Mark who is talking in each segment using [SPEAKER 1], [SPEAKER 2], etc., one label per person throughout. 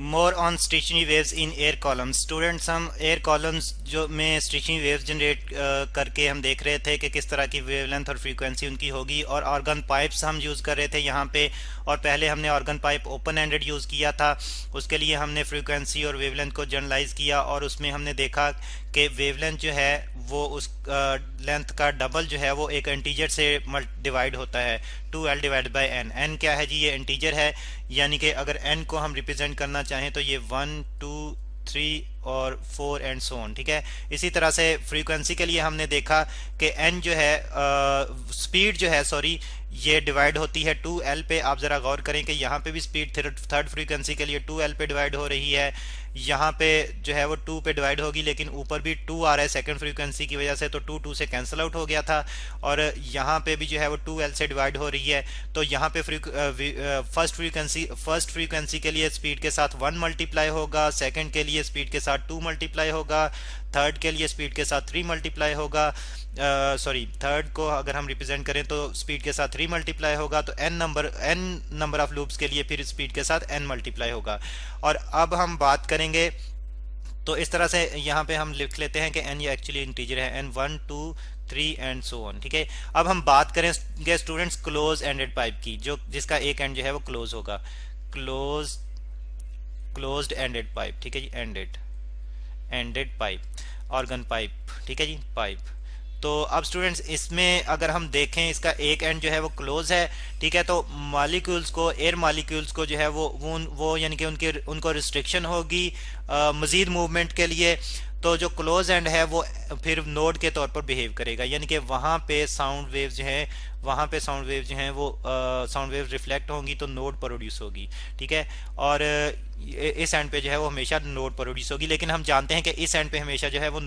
[SPEAKER 1] More on stationery waves in air columns. Students, हम air columns जो में stationery waves generate करके हम देख रहे थे कि किस तरह की वेवलेंथ और फ्रीक्वेंसी उनकी होगी, और ऑर्गन पाइप्स हम यूज़ कर रहे थे यहाँ पे। और पहले हमने organ pipe open ended use किया था, उसके लिए हमने फ्रीक्वेंसी और वेवलेंथ को जनरलाइज किया, और उसमें हमने देखा कि वेवलेंथ जो है वो उस लेंथ का डबल जो है वो एक इंटीजर से डिवाइड होता है, 2l divide by N. N क्या है जी? ये इंटीजर है, यानी कि अगर n को हम रिप्रेजेंट करना चाहें तो ये 1 2 3 और 4 एंड सो ऑन। ठीक है, इसी तरह से फ्रीक्वेंसी के लिए हमने देखा कि n जो है स्पीड जो है, सॉरी, ये डिवाइड होती है 2l पे। आप ज़रा गौर करें कि यहाँ पे भी स्पीड थर्ड फ्रीक्वेंसी के लिए 2l पे डिवाइड हो रही है, यहाँ पे जो है वो 2 पे डिवाइड होगी, लेकिन ऊपर भी 2 आ रहा है सेकंड फ्रीक्वेंसी की वजह से, तो 2 2 से कैंसिल आउट हो गया था। और यहाँ पे भी जो है वो 2l से डिवाइड हो रही है, तो यहाँ पे फर्स्ट फ्रीक्वेंसी के लिए स्पीड के साथ 1 मल्टीप्लाई होगा, सेकंड के लिए स्पीड के साथ 2 मल्टीप्लाई होगा, थर्ड के लिए स्पीड के साथ 3 मल्टीप्लाई होगा, सॉरी, थर्ड को अगर हम रिप्रेजेंट करें तो स्पीड के साथ 3 मल्टीप्लाई होगा, तो n नंबर ऑफ लूप्स के लिए फिर स्पीड के साथ n मल्टीप्लाई होगा। और अब हम बात करेंगे, तो इस तरह से यहाँ पे हम लिख लेते हैं कि n ये एक्चुअली इंटीजर है, n 1 2 3 एंड सो ऑन। ठीक है, अब हम बात करेंगे स्टूडेंट्स क्लोज एंडेड पाइप की, जो जिसका एक एंड जो है वो क्लोज होगा, क्लोज्ड एंडेड पाइप। ठीक है जी, एंडेड पाइप, ऑर्गन पाइप। ठीक है जी, पाइप। तो अब स्टूडेंट्स, इसमें अगर हम देखें इसका एक एंड जो है वो क्लोज है। ठीक है, तो मॉलिक्यूल्स को, एयर मॉलिक्यूल्स को जो है वो यानी कि उनको रिस्ट्रिक्शन होगी मजीद मूवमेंट के लिए। तो जो क्लोज एंड है वो फिर नोड के तौर पर बिहेव करेगा, यानी कि वहाँ पे साउंड वेव्स जो हैं, वो साउंड वेव्स रिफ्लेक्ट होंगी तो नोड प्रोड्यूस होगी। ठीक है, और इस एंड पे जो है वो हमेशा नोड प्रोड्यूस होगी, लेकिन हम जानते हैं कि इस एंड पे हमेशा जो है वो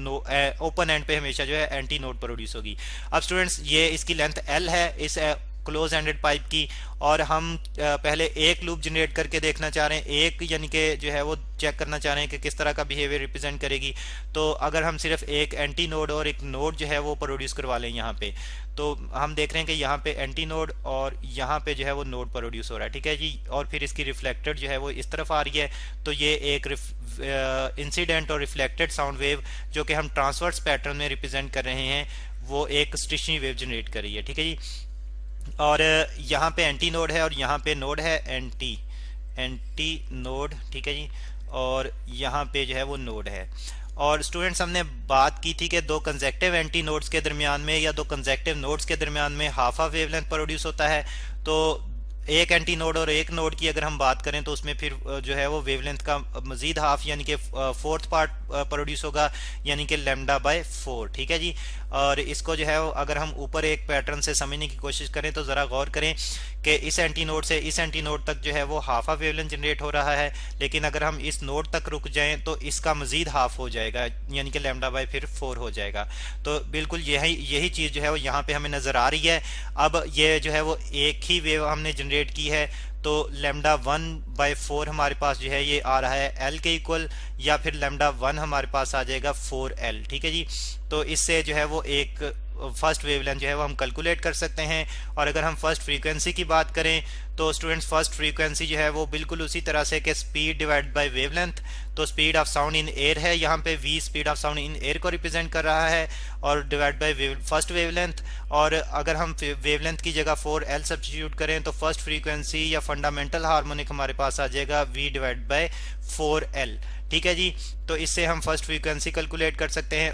[SPEAKER 1] ओपन एंड पे हमेशा जो है एंटी नोड प्रोड्यूस होगी। अब स्टूडेंट्स, ये इसकी लेंथ l है इस क्लोज एंडेड पाइप की, और हम पहले एक लूप जनरेट करके देखना चाह रहे हैं, एक यानी कि जो है वो चेक करना चाह रहे हैं कि किस तरह का बिहेवियर रिप्रेजेंट करेगी। तो अगर हम सिर्फ एक एंटी नोड और एक नोड जो है वो प्रोड्यूस करवा लें यहाँ पे, तो हम देख रहे हैं कि यहाँ पे एंटी नोड और यहाँ पे जो है वो नोड प्रोड्यूस हो रहा है। ठीक है जी, और फिर इसकी रिफ्लेक्टेड जो है वो इस तरफ आ रही है, तो ये एक इंसिडेंट और रिफ्लेक्टेड साउंड वेव जो कि हम ट्रांसवर्स पैटर्न में रिप्रेजेंट कर रहे हैं, वो एक स्टेशनरी वेव जनरेट कर रही है। ठीक है जी, और यहाँ पे एंटी नोड है और यहाँ पे नोड है एंटी नोड। ठीक है जी, और यहाँ पे जो है वो नोड है। और स्टूडेंट्स, हमने बात की थी कि दो कंसेक्टिव एंटी नोड्स के दरमियान में या दो कंसेक्टिव नोड्स के दरमियान में हाफ ऑफ वेवलेंथ प्रोड्यूस होता है। तो एक एंटी नोड और एक नोड की अगर हम बात करें तो उसमें फिर जो है वो वेवलेंथ का मजीद हाफ यानी कि फोर्थ पार्ट प्रोड्यूस होगा, यानी कि लैम्डा बाय 4। ठीक है जी, और इसको जो है अगर हम ऊपर एक पैटर्न से समझने की कोशिश करें तो ज़रा गौर करें कि इस एंटी नोड से इस एंटी नोड तक जो है वो हाफ ऑफ वेवलेंथ जनरेट हो रहा है, लेकिन अगर हम इस नोड तक रुक जाएं तो इसका मजीद हाफ हो जाएगा, यानी कि लैम्डा बाय फिर 4 हो जाएगा। तो बिल्कुल यही चीज़ जो है वो यहाँ पे हमें नज़र आ रही है। अब ये जो है वो एक ही वेव हमने जनरेट की है, तो लैम्डा 1/4 हमारे पास जो है ये आ रहा है l के इक्वल, या फिर लैम्डा 1 हमारे पास आ जाएगा 4l। ठीक है जी, तो इससे जो है वो एक फर्स्ट वेवलेंथ जो है वो हम कैलकुलेट कर सकते हैं। और अगर हम फर्स्ट फ्रीक्वेंसी की बात करें तो स्टूडेंट्स, फर्स्ट फ्रीक्वेंसी जो है वो बिल्कुल उसी तरह से कि स्पीड डिवाइड बाय वेवलेंथ, तो speed of sound in air है, यहाँ पे v speed of sound in air को रिप्रेजेंट कर रहा है, और डिवाइड बाय फर्स्ट वेवलेंथ। और अगर हम वेवलेंथ की जगह 4l सब्स्टिट्यूट करें तो फर्स्ट फ्रीक्वेंसी या फंडामेंटल हार्मोनिक हमारे पास आ जाएगा v डिवाइड बाय 4l। ठीक है जी, तो इससे हम फर्स्ट फ्रीक्वेंसी कैलकुलेट कर सकते हैं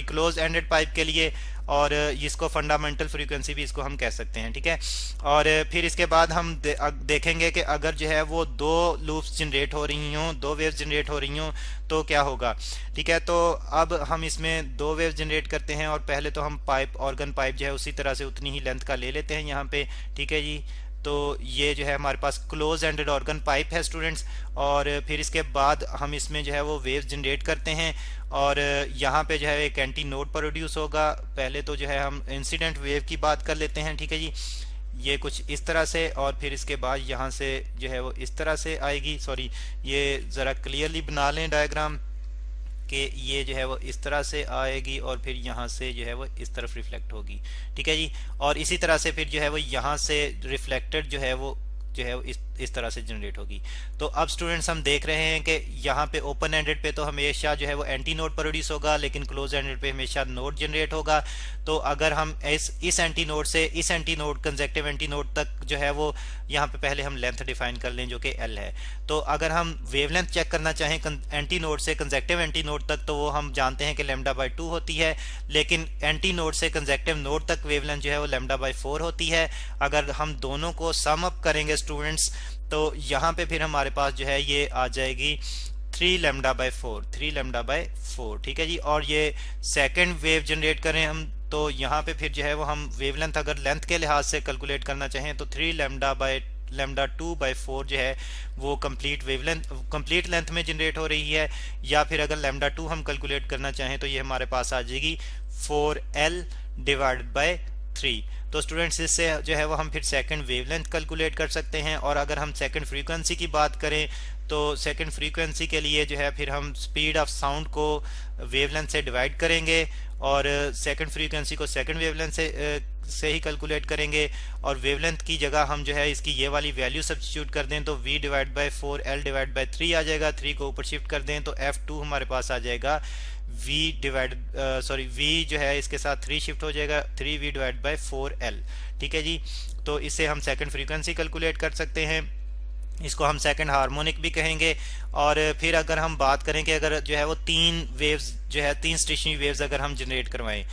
[SPEAKER 1] क्लोज एंडेड पाइप के लिए, और इसको फंडामेंटल फ्रीक्वेंसी भी इसको हम कह सकते हैं। ठीक है, और फिर इसके बाद हम देखेंगे कि अगर जो है वो दो लूप्स जनरेट हो रही हों, दो वेव्स जनरेट हो रही हों तो क्या होगा। ठीक है, तो अब हम इसमें दो वेव्स जनरेट करते हैं, और पहले तो हम ऑर्गन पाइप जो है उसी तरह से उतनी ही लेंथ का ले लेते हैं यहाँ पे। ठीक है जी, तो ये जो है हमारे पास क्लोज एंडेड ऑर्गन पाइप है स्टूडेंट्स, और फिर इसके बाद हम इसमें जो है वो वेव्स जनरेट करते हैं, और यहाँ पे जो है एक एंटी नोड प्रोड्यूस होगा। पहले तो जो है हम इंसिडेंट वेव की बात कर लेते हैं। ठीक है जी, ये कुछ इस तरह से, और फिर इसके बाद यहाँ से जो है वो इस तरह से आएगी। सॉरी, ये ज़रा क्लियरली बना लें डायग्राम कि ये जो है वो इस तरह से आएगी, और फिर यहाँ से जो है वो इस तरफ रिफ्लेक्ट होगी। ठीक है जी, और इसी तरह से फिर जो है वो यहाँ से रिफ्लेक्टेड जो है वो जो है इस तरह से जनरेट होगी। तो अब स्टूडेंट्स हम देख रहे हैं कि यहाँ पे ओपन एंडेड पे तो हमेशा जो है वो एंटी नोड प्रोड्यूस होगा, लेकिन क्लोज एंडेड पे हमेशा नोड जनरेट होगा। तो अगर हम इस एंटी नोड से इस anti node conjunctive anti node तक जो है वो यहाँ पे पहले हम लेंथ डिफाइन कर लें जो कि एल है। तो अगर हम वेवलेंथ चेक करना चाहें एंटी नोड से कंजेक्टिव एंटी नोड तक, तो वो हम जानते हैं कि लैम्डा बाई 2 होती है, लेकिन एंटी नोड से कंजेक्टिव नोड तक वेवलेंथ जो है वो लैम्डा बाई 4 होती है। अगर हम दोनों को सम अप करेंगे स्टूडेंट्स, तो यहाँ पे फिर हमारे पास जो है ये आ जाएगी 3 लैम्डा बाई 4, 3 लैम्डा बाई 4, ठीक है जी। और ये सेकंड वेव जनरेट करें हम, तो यहाँ पे फिर जो है वो हम वेवलेंथ अगर लेंथ के लिहाज से कैलकुलेट करना चाहें तो 3 लैम्डा 2 बाई 4 जो है वो कंप्लीट वेवलेंथ कंप्लीट लेंथ में जनरेट हो रही है। या फिर अगर लैम्डा 2 हम कैलकुलेट करना चाहें तो ये हमारे पास आ जाएगी 4L डिवाइडेड बाय 3। तो स्टूडेंट्स इससे जो है वो हम फिर सेकंड वेवलेंथ कैलकुलेट कर सकते हैं। और अगर हम सेकंड फ्रीक्वेंसी की बात करें तो सेकंड फ्रीक्वेंसी के लिए जो है फिर हम स्पीड ऑफ साउंड को वेवलेंथ से डिवाइड करेंगे और सेकंड फ्रीक्वेंसी को सेकंड वेवलेंथ से ही कैलकुलेट करेंगे। और वेवलेंथ की जगह हम जो है इसकी ये वाली वैल्यू सब्स्टिट्यूट कर दें तो v divide by 4L divide by 3 आ जाएगा। 3 को ऊपर शिफ्ट कर दें तो F2 हमारे पास आ जाएगा v जो है इसके साथ 3 शिफ्ट हो जाएगा, 3v डिवाइड बाय 4L, ठीक है जी। तो इससे हम सेकंड फ्रीक्वेंसी कैलकुलेट कर सकते हैं, इसको हम सेकंड हार्मोनिक भी कहेंगे। और फिर अगर हम बात करें कि अगर जो है वो 3 वेव्स जो है 3 स्टेशनरी वेव्स अगर हम जनरेट करवाएं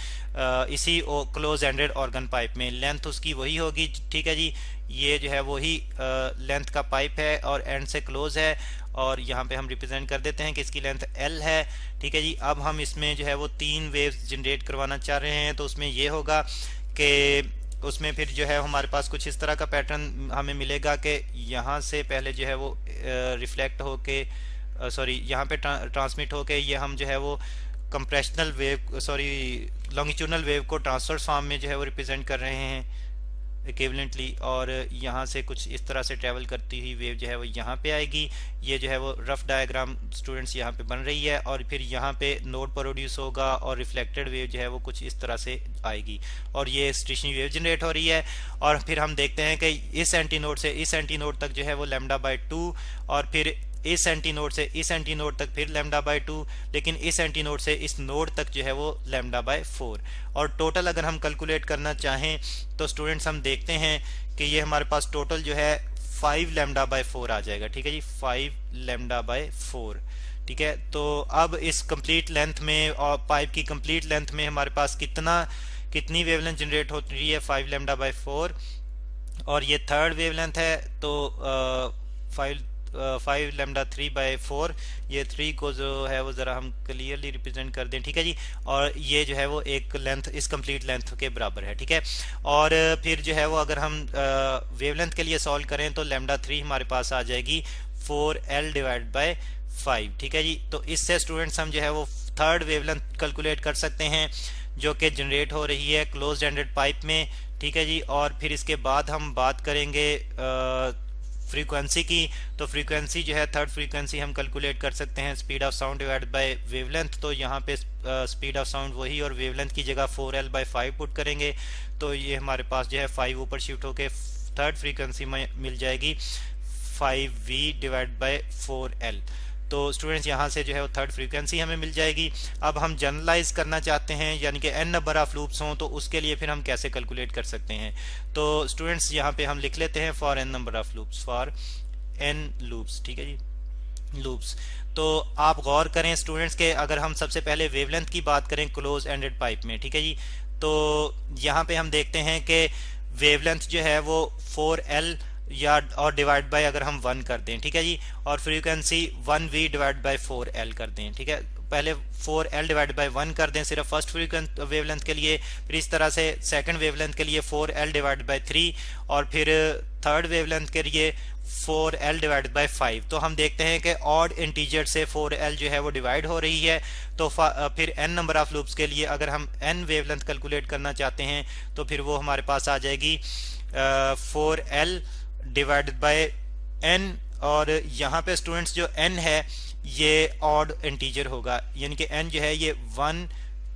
[SPEAKER 1] इसी क्लोज एंडेड ऑर्गन पाइप में, लेंथ उसकी वही होगी, ठीक है जी। ये जो है वही लेंथ का पाइप है और एंड से क्लोज है, और यहाँ पे हम रिप्रेजेंट कर देते हैं कि इसकी लेंथ L है, ठीक है जी। अब हम इसमें जो है वो 3 वेव्स जनरेट करवाना चाह रहे हैं, तो उसमें ये होगा कि उसमें फिर जो है हमारे पास कुछ इस तरह का पैटर्न हमें मिलेगा कि यहाँ से पहले जो है वो रिफ्लेक्ट होके यहाँ पे ट्रांसमिट होके ये हम जो है वो कंप्रेशनल वेव लॉन्गिट्यूडनल वेव को ट्रांसवर्स फॉर्म में जो है वो रिप्रेजेंट कर रहे हैं इक्विवेलेंटली। और यहाँ से कुछ इस तरह से ट्रैवल करती हुई वेव जो है वो यहाँ पे आएगी। ये जो है वो रफ डायग्राम स्टूडेंट्स यहाँ पे बन रही है, और फिर यहाँ पे नोड प्रोड्यूस होगा और रिफ्लेक्टेड वेव जो है वो कुछ इस तरह से आएगी, और ये स्टेशनरी वेव जनरेट हो रही है। और फिर हम देखते हैं कि इस एंटी नोड से इस एंटी नोड तक जो है वो लैम्डा बाई 2, और फिर इस एंटी नोड से इस एंटी नोड तक फिर लैम्डा बाई 2, लेकिन इस एंटी नोड से इस नोड तक जो है वो लैम्डा बाई 4। और टोटल अगर हम कैलकुलेट करना चाहें तो स्टूडेंट्स हम देखते हैं कि ये हमारे पास टोटल जो है 5 लैम्डा बाई 4 आ जाएगा, ठीक है जी, 5 लैम्डा बाई 4, ठीक है। तो अब इस कंप्लीट लेंथ में और पाइप की कंप्लीट लेंथ में हमारे पास कितनी वेवलेंथ जनरेट हो रही है, 5 लैम्डा बाई 4, और ये थर्ड वेवलेंथ है तो 5 लैम्डा 3 बाई 4, ये 3 को जो है वो ज़रा हम क्लियरली रिप्रेजेंट कर दें, ठीक है जी। और ये जो है वो एक लेंथ इस कंप्लीट लेंथ के बराबर है, ठीक है। और फिर जो है वो अगर हम वेवलेंथ के लिए सॉल्व करें तो लैम्डा 3 हमारे पास आ जाएगी 4L डिवाइड बाय 5, ठीक है जी। तो इससे स्टूडेंट्स हम जो है वो थर्ड वेवलेंथ कैलकुलेट कर सकते हैं जो कि जनरेट हो रही है क्लोज्ड एंडेड पाइप में, ठीक है जी। और फिर इसके बाद हम बात करेंगे फ्रीक्वेंसी की। तो फ्रीक्वेंसी जो है थर्ड फ्रीक्वेंसी हम कैलकुलेट कर सकते हैं speed of sound divided by wavelength. तो यहाँ पे स्पीड ऑफ साउंड वही और वेवलेंथ की जगह 4L बाय 5 पुट करेंगे, तो ये हमारे पास जो है 5 ऊपर शिफ्ट होके थर्ड फ्रीक्वेंसी में मिल जाएगी 5V डिवाइड बाय 4L। तो स्टूडेंट्स यहाँ से जो है वो थर्ड फ्रीक्वेंसी हमें मिल जाएगी। अब हम जनरलाइज करना चाहते हैं यानी कि n नंबर ऑफ लूप्स हों, तो उसके लिए फिर हम कैसे कैलकुलेट कर सकते हैं। तो स्टूडेंट्स यहाँ पे हम लिख लेते हैं for n number of loops, for n loops, ठीक है जी, लूप्स। तो आप गौर करें स्टूडेंट्स के अगर हम सबसे पहले वेवलेंथ की बात करें क्लोज एंडेड पाइप में, ठीक है जी, तो यहाँ पे हम देखते हैं कि वेवलेंथ जो है वो 4L या और डिवाइड बाय अगर हम 1 कर दें, ठीक है जी, और frequency 1V divide by 4L कर दें, ठीक है। पहले 4L डिवाइड बाय 1 कर दें सिर्फ फर्स्ट वेवलेंथ के लिए, फिर इस तरह से सेकंड वेवलेंथ के लिए 4L डिवाइड बाय 3, और फिर थर्ड वेवलेंथ के लिए 4L डिवाइड बाय 5। तो हम देखते हैं कि ऑड इंटीजर से 4L जो है वो डिवाइड हो रही है। तो फिर n नंबर ऑफ लूप्स के लिए अगर हम n वेवलेंथ कैलकुलेट करना चाहते हैं तो फिर वो हमारे पास आ जाएगी 4L डिवाइडेड बाय n, और यहाँ पे स्टूडेंट्स जो n है ये ऑड इंटीजर होगा, यानी कि n जो है ये 1,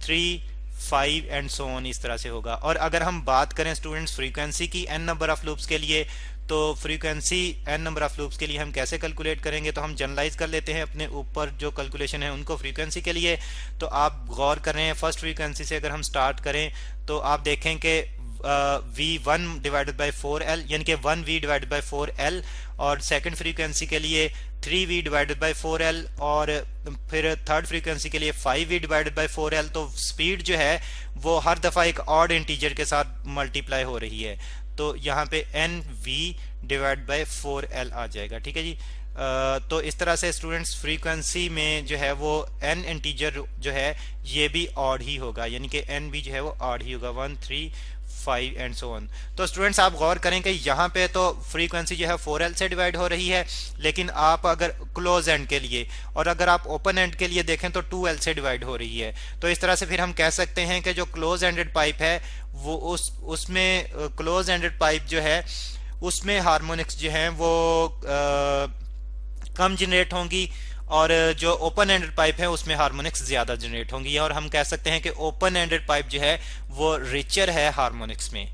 [SPEAKER 1] 3, 5 एंड सो ऑन इस तरह से होगा। और अगर हम बात करें स्टूडेंट्स फ्रीक्वेंसी की n नंबर ऑफ लूप्स के लिए, तो frequency n number of loops के लिए हम कैसे कैलकुलेट करेंगे, तो हम जनरलाइज कर लेते हैं अपने ऊपर जो कैलकुलेशन है उनको फ्रीक्वेंसी के लिए। तो आप गौर कर रहे हैं फर्स्ट फ्रीक्वेंसी से अगर हम स्टार्ट करें तो आप देखें कि V1 डिवाइडेड बाई 4L यानी कि 1V डिवाइडेड बाई 4L, और सेकंड फ्रीक्वेंसी के लिए 3V डिवाइडेड बाई 4L, और फिर थर्ड फ्रीक्वेंसी के लिए 5V डिवाइडेड बाई 4L। तो स्पीड जो है वो हर दफ़ा एक ऑड इंटीजर के साथ मल्टीप्लाई हो रही है, तो यहाँ पे NV डिवाइड बाई 4L आ जाएगा। ठीक है जी। तो इस तरह से स्टूडेंट्स फ्रीक्वेंसी में जो है वो n इंटीजर जो है ये भी ऑड ही होगा, यानी कि n भी जो है वो ऑड ही होगा, 1 3 5 एंड सो ऑन। तो स्टूडेंट्स आप गौर करें कि यहाँ पे तो फ्रीक्वेंसी जो है 4L से डिवाइड हो रही है, लेकिन आप अगर क्लोज एंड के लिए और अगर आप ओपन एंड के लिए देखें तो 2L से डिवाइड हो रही है। तो इस तरह से फिर हम कह सकते हैं कि जो क्लोज एंडेड पाइप है वो उसमें क्लोज एंडेड पाइप जो है उसमें हार्मोनिक्स जो हैं वो कम जनरेट होंगी, और जो ओपन एंडेड पाइप है उसमें हार्मोनिक्स ज्यादा जनरेट होंगी, और हम कह सकते हैं कि ओपन एंडेड पाइप जो है वो रिचर है हार्मोनिक्स में।